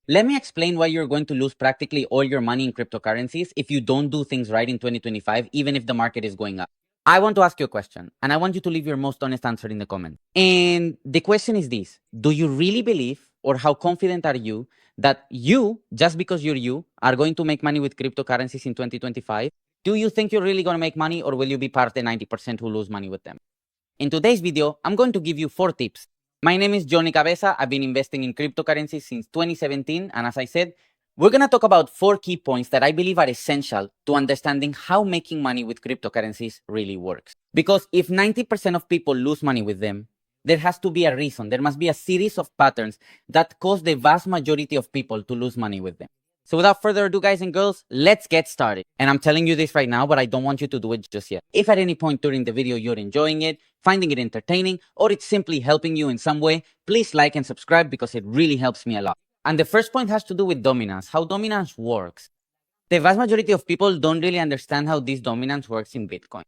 Let me explain why you're going to lose practically all your money in cryptocurrencies if you don't do things right in 2025, even if the market is going up. I want to ask you a question, and I want you to leave your most honest answer in the comments. And the question is this: do you really believe, or how confident are you, that you, just because you're you, are going to make money with cryptocurrencies in 2025? Do you think you're really going to make money, or will you be part of the 90% who lose money with them? In today's video, I'm going to give you 4 tips. My name is Johnny Cabeza. I've been investing in cryptocurrencies since 2017. And as I said, we're going to talk about 4 key points that I believe are essential to understanding how making money with cryptocurrencies really works. Because if 90% of people lose money with them, there has to be a reason. There must be a series of patterns that cause the vast majority of people to lose money with them. So without further ado, guys and girls, let's get started. And I'm telling you this right now, but I don't want you to do it just yet. If at any point during the video you're enjoying it, finding it entertaining, or it's simply helping you in some way, please like and subscribe because it really helps me a lot. And the first point has to do with dominance, how dominance works. The vast majority of people don't really understand how this dominance works in Bitcoin.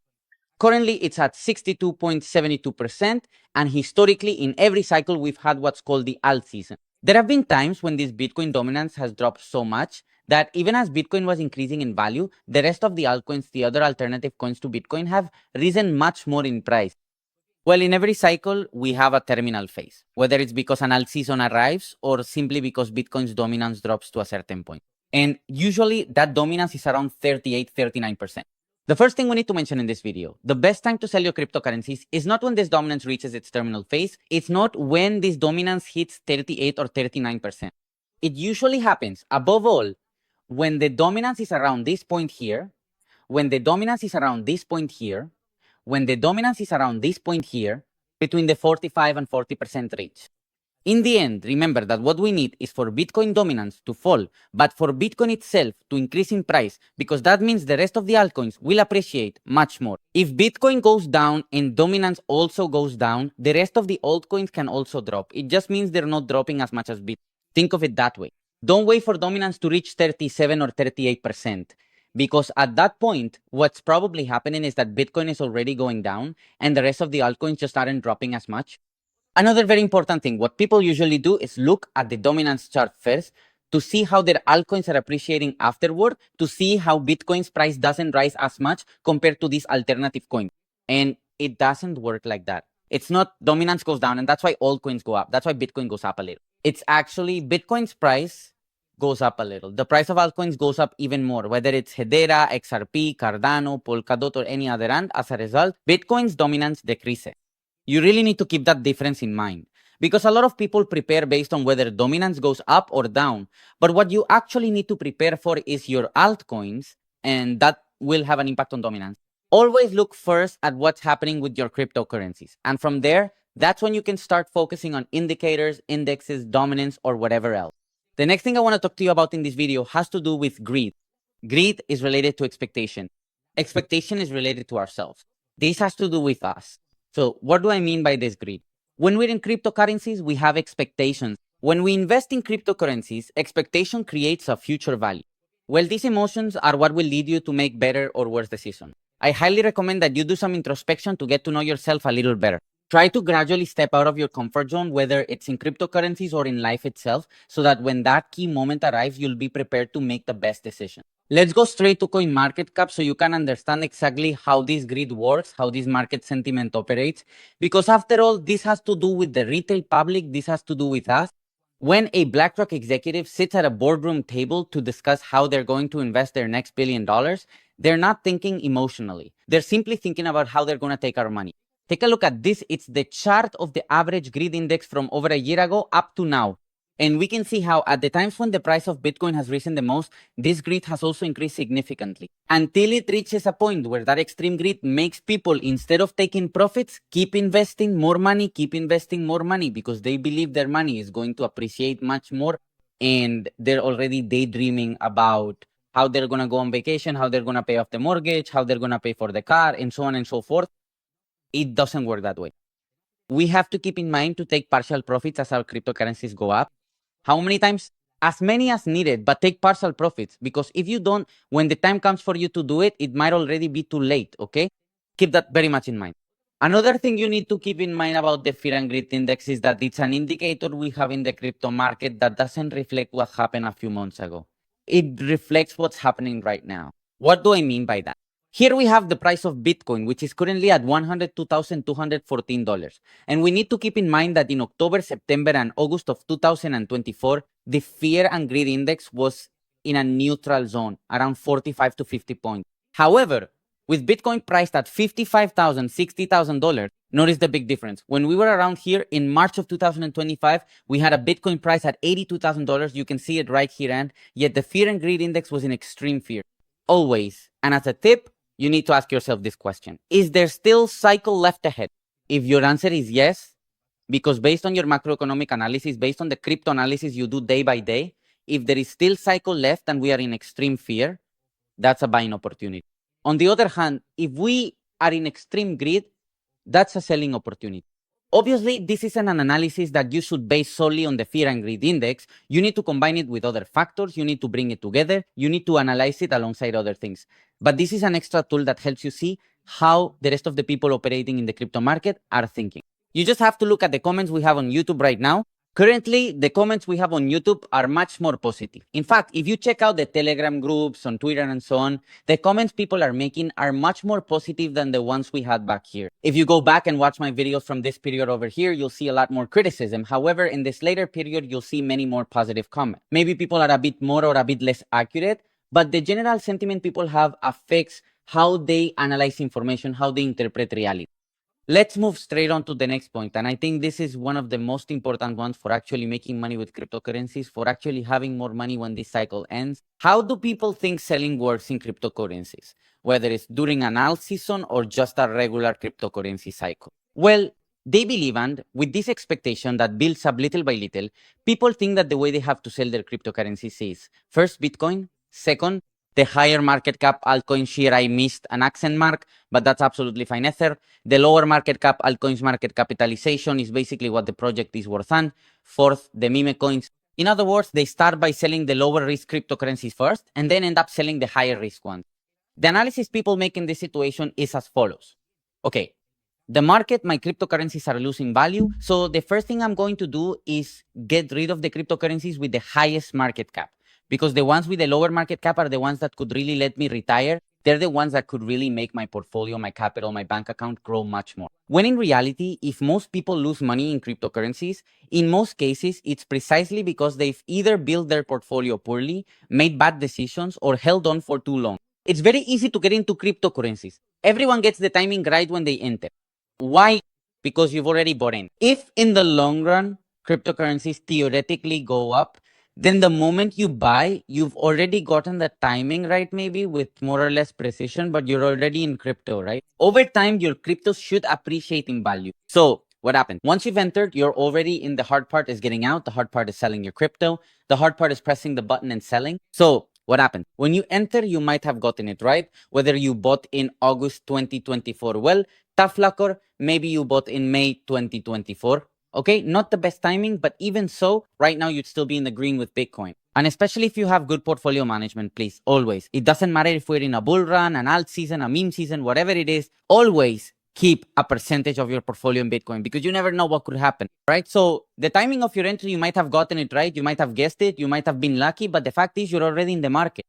Currently, it's at 62.72%, and historically, in every cycle, we've had what's called the alt season. There have been times when this Bitcoin dominance has dropped so much that even as Bitcoin was increasing in value, the rest of the altcoins, the other alternative coins to Bitcoin, have risen much more in price. Well, in every cycle, we have a terminal phase, whether it's because an alt season arrives or simply because Bitcoin's dominance drops to a certain point. And usually that dominance is around 38, 39%. The first thing we need to mention in this video, the best time to sell your cryptocurrencies is not when this dominance reaches its terminal phase. It's not when this dominance hits 38 or 39%. It usually happens, above all, when the dominance is around this point here, when the dominance is around this point here, when the dominance is around this point here, between the 45 and 40% range. In the end, remember that what we need is for Bitcoin dominance to fall, but for Bitcoin itself to increase in price, because that means the rest of the altcoins will appreciate much more. If Bitcoin goes down and dominance also goes down, the rest of the altcoins can also drop. It just means they're not dropping as much as Bitcoin. Think of it that way. Don't wait for dominance to reach 37 or 38%. Because at that point, what's probably happening is that Bitcoin is already going down and the rest of the altcoins just aren't dropping as much. Another very important thing, what people usually do is look at the dominance chart first to see how their altcoins are appreciating afterward, to see how Bitcoin's price doesn't rise as much compared to this alternative coin. And it doesn't work like that. It's not dominance goes down and that's why altcoins go up. That's why Bitcoin goes up a little. It's actually Bitcoin's price goes up a little. The price of altcoins goes up even more, whether it's Hedera, XRP, Cardano, Polkadot, or any other. And as a result, Bitcoin's dominance decreases. You really need to keep that difference in mind because a lot of people prepare based on whether dominance goes up or down. But what you actually need to prepare for is your altcoins, and that will have an impact on dominance. Always look first at what's happening with your cryptocurrencies. And from there, that's when you can start focusing on indicators, indexes, dominance, or whatever else. The next thing I want to talk to you about in this video has to do with greed. Greed is related to expectation. Expectation is related to ourselves. This has to do with us. So what do I mean by this greed? When we're in cryptocurrencies, we have expectations. When we invest in cryptocurrencies, expectation creates a future value. Well, these emotions are what will lead you to make better or worse decisions. I highly recommend that you do some introspection to get to know yourself a little better. Try to gradually step out of your comfort zone, whether it's in cryptocurrencies or in life itself, so that when that key moment arrives, you'll be prepared to make the best decision. Let's go straight to CoinMarketCap so you can understand exactly how this greed works, how this market sentiment operates. Because after all, this has to do with the retail public, this has to do with us. When a BlackRock executive sits at a boardroom table to discuss how they're going to invest their next $1 billion, they're not thinking emotionally. They're simply thinking about how they're going to take our money. Take a look at this. It's the chart of the average greed index from over a year ago up to now. And we can see how at the times when the price of Bitcoin has risen the most, this greed has also increased significantly until it reaches a point where that extreme greed makes people, instead of taking profits, keep investing more money because they believe their money is going to appreciate much more. And they're already daydreaming about how they're going to go on vacation, how they're going to pay off the mortgage, how they're going to pay for the car, and so on and so forth. It doesn't work that way. We have to keep in mind to take partial profits as our cryptocurrencies go up. How many times? As many as needed, but take partial profits, because if you don't, when the time comes for you to do it, it might already be too late, okay? Keep that very much in mind. Another thing you need to keep in mind about the Fear and Greed Index is that it's an indicator we have in the crypto market that doesn't reflect what happened a few months ago. It reflects what's happening right now. What do I mean by that? Here we have the price of Bitcoin, which is currently at $102,214. And we need to keep in mind that in October, September, and August of 2024, the Fear and Greed Index was in a neutral zone, around 45 to 50 points. However, with Bitcoin priced at $55,000, $60,000, notice the big difference. When we were around here in March of 2025, we had a Bitcoin price at $82,000. You can see it right here, and yet the Fear and Greed Index was in extreme fear. Always. And as a tip, you need to ask yourself this question. Is there still cycle left ahead? If your answer is yes, because based on your macroeconomic analysis, based on the crypto analysis you do day by day, if there is still cycle left and we are in extreme fear, that's a buying opportunity. On the other hand, if we are in extreme greed, that's a selling opportunity. Obviously, this isn't an analysis that you should base solely on the Fear and Greed Index. You need to combine it with other factors. You need to bring it together. You need to analyze it alongside other things. But this is an extra tool that helps you see how the rest of the people operating in the crypto market are thinking. You just have to look at the comments we have on YouTube right now. Currently, the comments we have on YouTube are much more positive. In fact, if you check out the Telegram groups on Twitter and so on, the comments people are making are much more positive than the ones we had back here. If you go back and watch my videos from this period over here, you'll see a lot more criticism. However, in this later period, you'll see many more positive comments. Maybe people are a bit more or a bit less accurate, but the general sentiment people have affects how they analyze information, how they interpret reality. Let's move straight on to the next point. And I think this is one of the most important ones for actually making money with cryptocurrencies, for actually having more money when this cycle ends. How do people think selling works in cryptocurrencies, whether it's during an alt season or just a regular cryptocurrency cycle? Well, they believe, and with this expectation that builds up little by little, people think that the way they have to sell their cryptocurrencies is first Bitcoin, second, the higher market cap altcoins. Here I missed an accent mark, but that's absolutely fine. Ether. The lower market cap altcoins market capitalization is basically what the project is worth on. Fourth, the meme coins. In other words, they start by selling the lower risk cryptocurrencies first and then end up selling the higher risk ones. The analysis people make in this situation is as follows. Okay, the market, my cryptocurrencies are losing value. So the first thing I'm going to do is get rid of the cryptocurrencies with the highest market cap, because the ones with the lower market cap are the ones that could really let me retire. They're the ones that could really make my portfolio, my capital, my bank account grow much more. When in reality, if most people lose money in cryptocurrencies, in most cases, it's precisely because they've either built their portfolio poorly, made bad decisions, or held on for too long. It's very easy to get into cryptocurrencies. Everyone gets the timing right when they enter. Why? Because you've already bought in. If in the long run, cryptocurrencies theoretically go up, then the moment you buy, you've already gotten the timing right, maybe with more or less precision, but you're already in crypto, right? Over time, your crypto should appreciate in value. So what happened? Once you've entered, you're already in the hard part is getting out. The hard part is selling your crypto. The hard part is pressing the button and selling. So what happened? When you enter, you might have gotten it right, whether you bought in August 2024. Well, tough luck, or maybe you bought in May 2024. Okay, not the best timing, but even so, right now you'd still be in the green with Bitcoin. And especially if you have good portfolio management, please, always. It doesn't matter if we're in a bull run, an alt season, a meme season, whatever it is, always keep a percentage of your portfolio in Bitcoin, because you never know what could happen, right? So the timing of your entry, you might have gotten it right, you might have guessed it, you might have been lucky, but the fact is you're already in the market.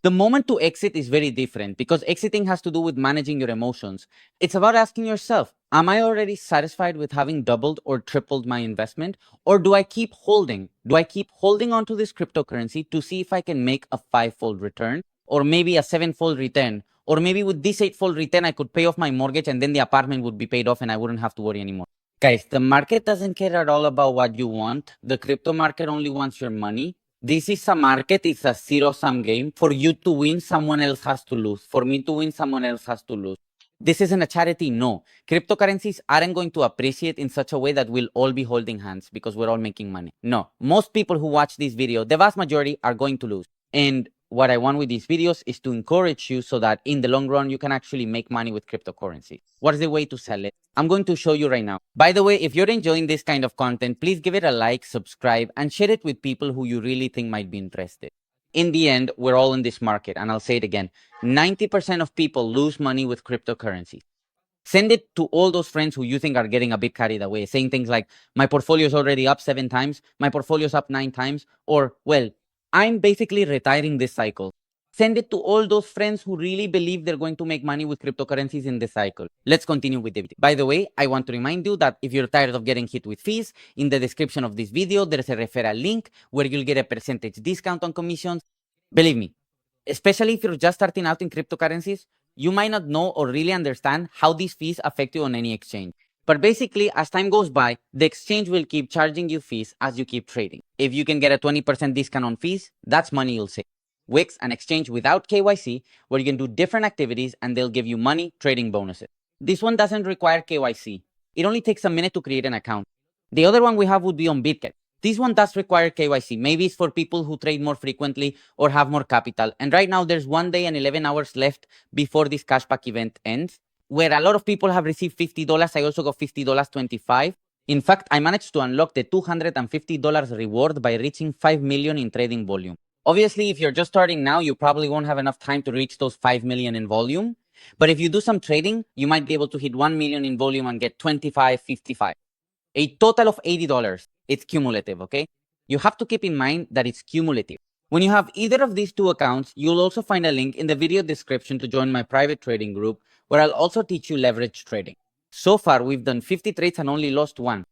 The moment to exit is very different, because exiting has to do with managing your emotions. It's about asking yourself, am I already satisfied with having doubled or tripled my investment? Or do I keep holding? Do I keep holding onto this cryptocurrency to see if I can make a 5-fold return, or maybe a 7-fold return? Or maybe with this 8-fold return, I could pay off my mortgage and then the apartment would be paid off and I wouldn't have to worry anymore. Guys, the market doesn't care at all about what you want. The crypto market only wants your money. This is a market, it's a zero-sum game. For you to win, someone else has to lose. For me to win, someone else has to lose. This isn't a charity, no. Cryptocurrencies aren't going to appreciate in such a way that we'll all be holding hands because we're all making money. No. Most people who watch this video, the vast majority, are going to lose. And what I want with these videos is to encourage you so that in the long run, you can actually make money with cryptocurrency. What is the way to sell it? I'm going to show you right now. By the way, if you're enjoying this kind of content, please give it a like, subscribe, and share it with people who you really think might be interested. In the end, we're all in this market, and I'll say it again. 90% of people lose money with cryptocurrency. Send it to all those friends who you think are getting a bit carried away, saying things like, my portfolio is already up 7 times, my portfolio is up 9 times, or, well, I'm basically retiring this cycle. Send it to all those friends who really believe they're going to make money with cryptocurrencies in this cycle. Let's continue with the video. By the way, I want to remind you that if you're tired of getting hit with fees, in the description of this video, there's a referral link where you'll get a percentage discount on commissions. Believe me, especially if you're just starting out in cryptocurrencies, you might not know or really understand how these fees affect you on any exchange. But basically, as time goes by, the exchange will keep charging you fees as you keep trading. If you can get a 20% discount on fees, that's money you'll save. Wix, an exchange without KYC, where you can do different activities and they'll give you money trading bonuses. This one doesn't require KYC. It only takes a minute to create an account. The other one we have would be on Bitget. This one does require KYC. Maybe it's for people who trade more frequently or have more capital. And right now there's 1 day and 11 hours left before this cashback event ends, where a lot of people have received $50. I also got $50.25. In fact, I managed to unlock the $250 reward by reaching 5 million in trading volume. Obviously, if you're just starting now, you probably won't have enough time to reach those 5 million in volume. But if you do some trading, you might be able to hit 1 million in volume and get 25, 55. A total of $80. It's cumulative, okay? You have to keep in mind that it's cumulative. When you have either of these two accounts, you'll also find a link in the video description to join my private trading group, where I'll also teach you leverage trading. So far, we've done 50 trades and only lost 1.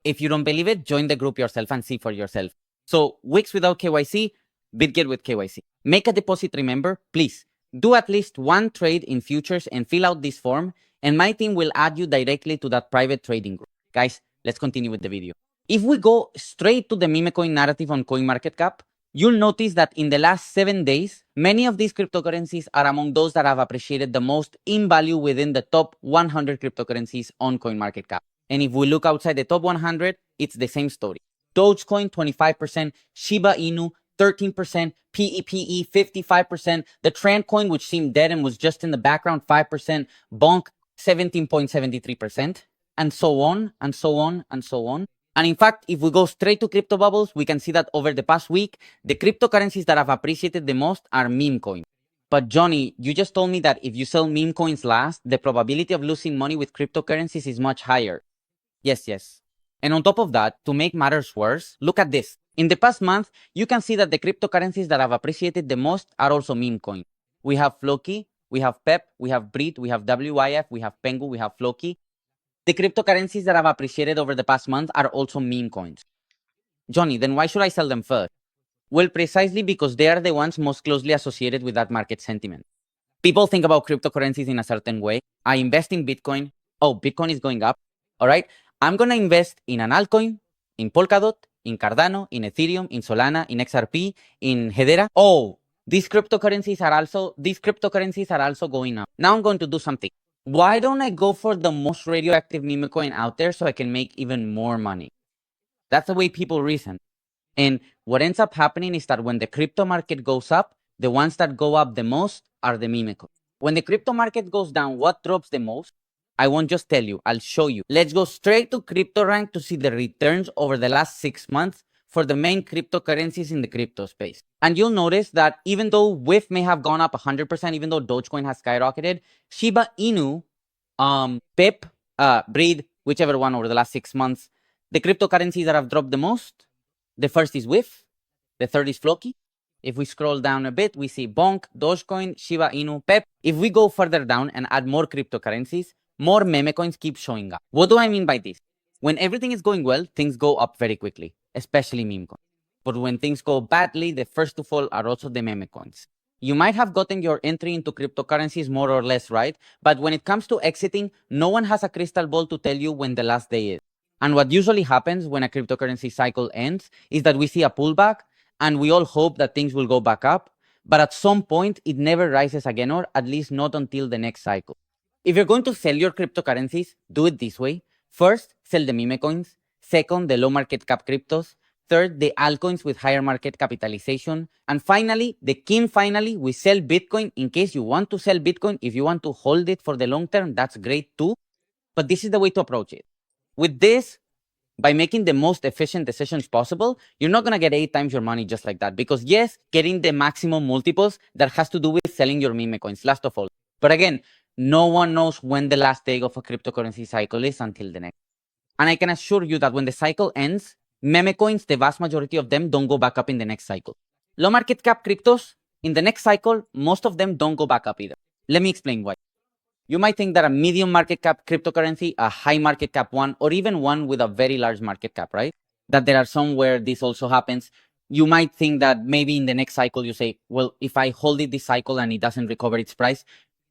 If you don't believe it, join the group yourself and see for yourself. So Wix without KYC, Bitget with KYC. Make a deposit, remember, please. Do at least 1 trade in futures and fill out this form, and my team will add you directly to that private trading group. Guys, let's continue with the video. If we go straight to the meme coin narrative on CoinMarketCap, you'll notice that in the last 7 days, many of these cryptocurrencies are among those that have appreciated the most in value within the top 100 cryptocurrencies on CoinMarketCap. And if we look outside the top 100, it's the same story. Dogecoin, 25%, Shiba Inu, 13%, PEPE, 55%, the Trend coin, which seemed dead and was just in the background, 5%, Bonk, 17.73%, and so on, and so on, and so on. And in fact, if we go straight to crypto bubbles, we can see that over the past week, the cryptocurrencies that have appreciated the most are meme coins. But Johnny, you just told me that if you sell meme coins last, the probability of losing money with cryptocurrencies is much higher. Yes, yes. And on top of that, to make matters worse, look at this. In the past month, you can see that the cryptocurrencies that have appreciated the most are also meme coins. We have Floki, we have PEP, we have BRIT, we have WYF, we have Pengu, we have Floki. The cryptocurrencies that have appreciated over the past month are also meme coins. Johnny, then why should I sell them first? Well, precisely because they are the ones most closely associated with that market sentiment. People think about cryptocurrencies in a certain way. I invest in Bitcoin. Oh, Bitcoin is going up. All right. I'm going to invest in an altcoin, in Polkadot, in Cardano, in Ethereum, in Solana, in XRP, in Hedera. Oh, these cryptocurrencies are also going up. Now I'm going to do something. Why don't I go for the most radioactive meme coin out there so I can make even more money? That's the way people reason. And what ends up happening is that when the crypto market goes up, the ones that go up the most are the meme coins. When the crypto market goes down, what drops the most? I won't just tell you, I'll show you. Let's go straight to CryptoRank to see the returns over the last 6 months for the main cryptocurrencies in the crypto space. And you'll notice that even though WIF may have gone up 100%, even though Dogecoin has skyrocketed, Shiba Inu, PEP, Breed, whichever one over the last 6 months, the cryptocurrencies that have dropped the most, the first is WIF, the third is Floki. If we scroll down a bit, we see Bonk, Dogecoin, Shiba Inu, PEP. If we go further down and add more cryptocurrencies, more meme coins keep showing up. What do I mean by this? When everything is going well, things go up very quickly, especially meme coins. But when things go badly, the first to fall are also the meme coins. You might have gotten your entry into cryptocurrencies more or less right, but when it comes to exiting, no one has a crystal ball to tell you when the last day is. And what usually happens when a cryptocurrency cycle ends is that we see a pullback and we all hope that things will go back up, but at some point it never rises again, or at least not until the next cycle. If you're going to sell your cryptocurrencies, do it this way. First, sell the meme coins. Second, the low market cap cryptos. Third, the altcoins with higher market capitalization. And finally, we sell Bitcoin in case you want to sell Bitcoin. If you want to hold it for the long term, that's great too. But this is the way to approach it. With this, by making the most efficient decisions possible, you're not going to get 8 times your money just like that. Because yes, getting the maximum multiples, that has to do with selling your meme coins, last of all. But again, no one knows when the last day of a cryptocurrency cycle is until the next. And I can assure you that when the cycle ends, meme coins, the vast majority of them don't go back up in the next cycle. Low market cap cryptos, in the next cycle, most of them don't go back up either. Let me explain why. You might think that a medium market cap cryptocurrency, a high market cap one, or even one with a very large market cap, right? That there are some where this also happens. You might think that maybe in the next cycle you say, well, if I hold it this cycle and it doesn't recover its price,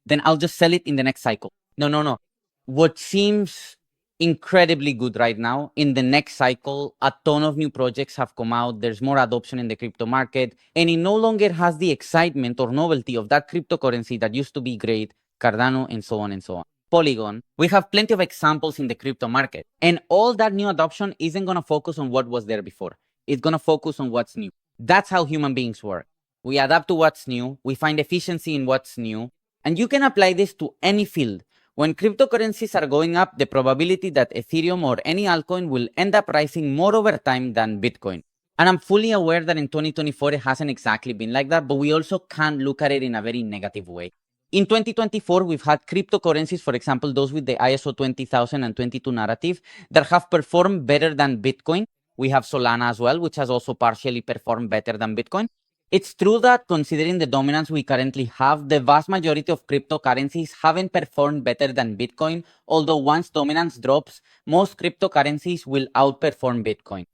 then I'll just sell it in the next cycle. No, no, no. What seems incredibly good right now, in the next cycle, a ton of new projects have come out. There's more adoption in the crypto market, and it no longer has the excitement or novelty of that cryptocurrency that used to be great, Cardano, and so on and so on. Polygon, we have plenty of examples in the crypto market, and all that new adoption isn't going to focus on what was there before. It's going to focus on what's new. That's how human beings work. We adapt to what's new, we find efficiency in what's new, and you can apply this to any field. When cryptocurrencies are going up, the probability that Ethereum or any altcoin will end up rising more over time than Bitcoin. And I'm fully aware that in 2024 it hasn't exactly been like that, but we also can't look at it in a very negative way. In 2024, we've had cryptocurrencies, for example, those with the ISO 20000 and 22 narrative, that have performed better than Bitcoin. We have Solana as well, which has also partially performed better than Bitcoin. It's true that considering the dominance we currently have, the vast majority of cryptocurrencies haven't performed better than Bitcoin, although once dominance drops, most cryptocurrencies will outperform Bitcoin.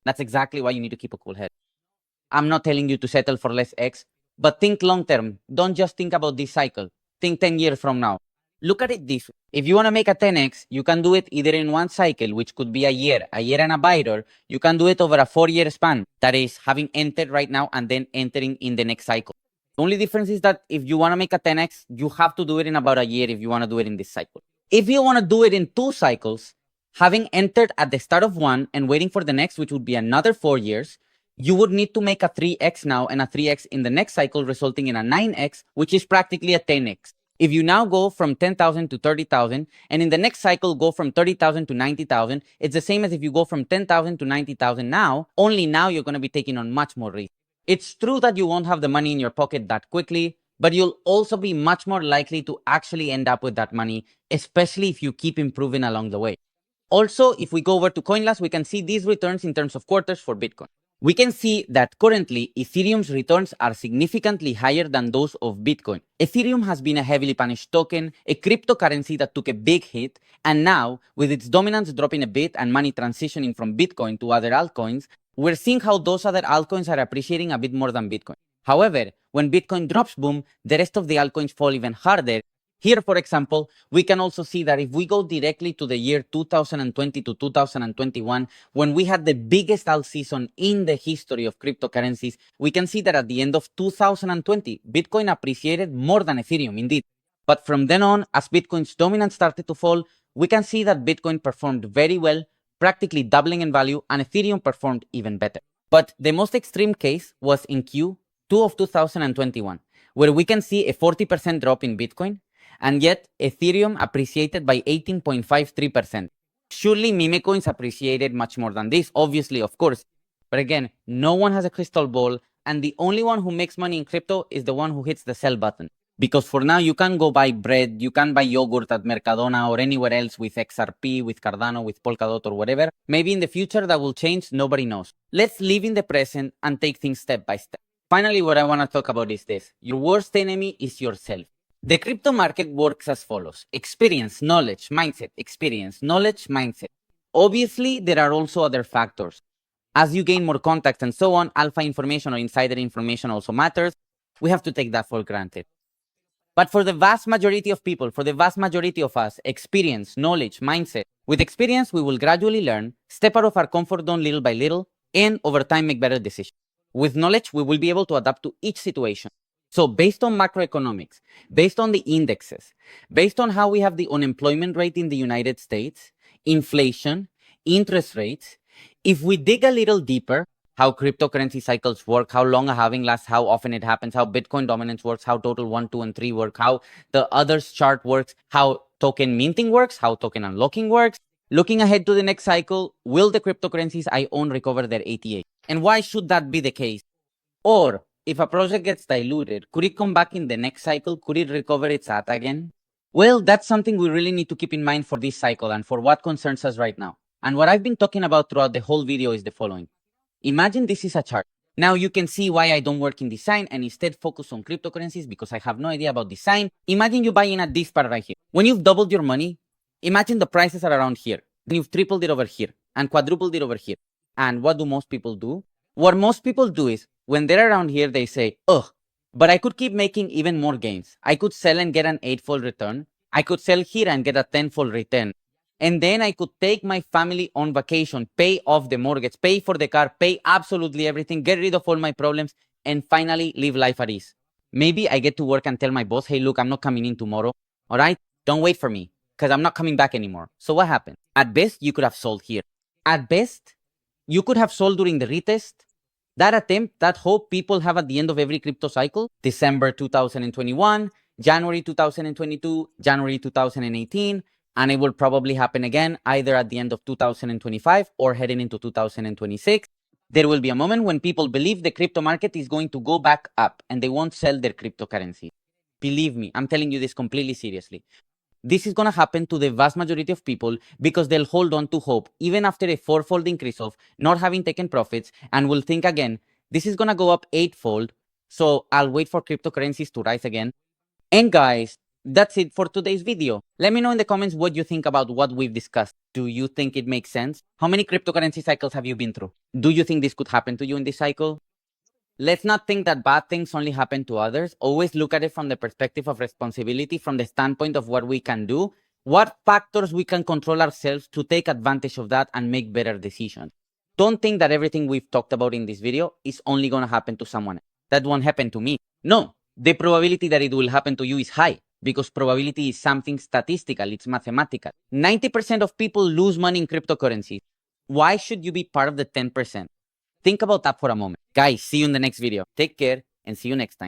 That's exactly why you need to keep a cool head. I'm not telling you to settle for less X, but think long term. Don't just think about this cycle. Think 10 years from now. Look at it this way. If you want to make a 10x, you can do it either in one cycle, which could be a year and a bit, or you can do it over a 4-year span. That is having entered right now and then entering in the next cycle. The only difference is that if you want to make a 10x, you have to do it in about a year if you want to do it in this cycle. If you want to do it in 2 cycles, having entered at the start of one and waiting for the next, which would be another 4 years, you would need to make a 3x now and a 3x in the next cycle, resulting in a 9x, which is practically a 10x. If you now go from 10,000 to 30,000, and in the next cycle go from 30,000 to 90,000, it's the same as if you go from 10,000 to 90,000 now, only now you're going to be taking on much more risk. It's true that you won't have the money in your pocket that quickly, but you'll also be much more likely to actually end up with that money, especially if you keep improving along the way. Also, if we go over to CoinLast, we can see these returns in terms of quarters for Bitcoin. We can see that currently Ethereum's returns are significantly higher than those of Bitcoin. Ethereum has been a heavily punished token, a cryptocurrency that took a big hit, and now, with its dominance dropping a bit and money transitioning from Bitcoin to other altcoins, we're seeing how those other altcoins are appreciating a bit more than Bitcoin. However, when Bitcoin drops boom, the rest of the altcoins fall even harder. Here, for example, we can also see that if we go directly to the year 2020 to 2021, when we had the biggest alt season in the history of cryptocurrencies, we can see that at the end of 2020, Bitcoin appreciated more than Ethereum, indeed. But from then on, as Bitcoin's dominance started to fall, we can see that Bitcoin performed very well, practically doubling in value, and Ethereum performed even better. But the most extreme case was in Q2 of 2021, where we can see a 40% drop in Bitcoin, and yet Ethereum appreciated by 18.53%. Surely meme coins appreciated much more than this, obviously, of course. But again, no one has a crystal ball, and the only one who makes money in crypto is the one who hits the sell button. Because for now, you can go buy bread, you can buy yogurt at Mercadona or anywhere else with XRP, with Cardano, with Polkadot or whatever. Maybe in the future that will change, nobody knows. Let's live in the present and take things step by step. Finally, what I want to talk about is this. Your worst enemy is yourself. The crypto market works as follows. Experience, knowledge, mindset, experience, knowledge, mindset. Obviously, there are also other factors. As you gain more contacts and so on, alpha information or insider information also matters. We have to take that for granted. But for the vast majority of people, for the vast majority of us, experience, knowledge, mindset. With experience, we will gradually learn, step out of our comfort zone little by little, and over time make better decisions. With knowledge, we will be able to adapt to each situation. So based on macroeconomics, based on the indexes, based on how we have the unemployment rate in the United States, inflation, interest rates, if we dig a little deeper, how cryptocurrency cycles work, how long a halving lasts, how often it happens, how Bitcoin dominance works, how total 1, 2, and 3 work, how the others chart works, how token minting works, how token unlocking works. Looking ahead to the next cycle, will the cryptocurrencies I own recover their ATH? And why should that be the case? Or if a project gets diluted, could it come back in the next cycle? Could it recover its AT again? Well, that's something we really need to keep in mind for this cycle and for what concerns us right now. And what I've been talking about throughout the whole video is the following. Imagine this is a chart. Now you can see why I don't work in design and instead focus on cryptocurrencies because I have no idea about design. Imagine you buying at this part right here. When you've doubled your money, imagine the prices are around here. Then you've tripled it over here and quadrupled it over here. And what do most people do? What most people do is when they're around here, they say, ugh, but I could keep making even more gains. I could sell and get an 8-fold return. I could sell here and get a 10-fold return. And then I could take my family on vacation, pay off the mortgage, pay for the car, pay absolutely everything, get rid of all my problems, and finally live life at ease. Maybe I get to work and tell my boss, hey, look, I'm not coming in tomorrow. All right? Don't wait for me because I'm not coming back anymore. So what happened? At best, you could have sold here. At best, you could have sold during the retest. That attempt, that hope people have at the end of every crypto cycle, December 2021, January 2022, January 2018, and it will probably happen again either at the end of 2025 or heading into 2026. There will be a moment when people believe the crypto market is going to go back up and they won't sell their cryptocurrency. Believe me, I'm telling you this completely seriously. This is going to happen to the vast majority of people because they'll hold on to hope even after a 4-fold increase of not having taken profits and will think again, this is going to go up 8-fold. So I'll wait for cryptocurrencies to rise again. And guys, that's it for today's video. Let me know in the comments what you think about what we've discussed. Do you think it makes sense? How many cryptocurrency cycles have you been through? Do you think this could happen to you in this cycle? Let's not think that bad things only happen to others. Always look at it from the perspective of responsibility, from the standpoint of what we can do, what factors we can control ourselves to take advantage of that and make better decisions. Don't think that everything we've talked about in this video is only going to happen to someone else. That won't happen to me. No, the probability that it will happen to you is high because probability is something statistical, it's mathematical. 90% of people lose money in cryptocurrencies. Why should you be part of the 10%? Think about that for a moment. Guys, see you in the next video. Take care and see you next time.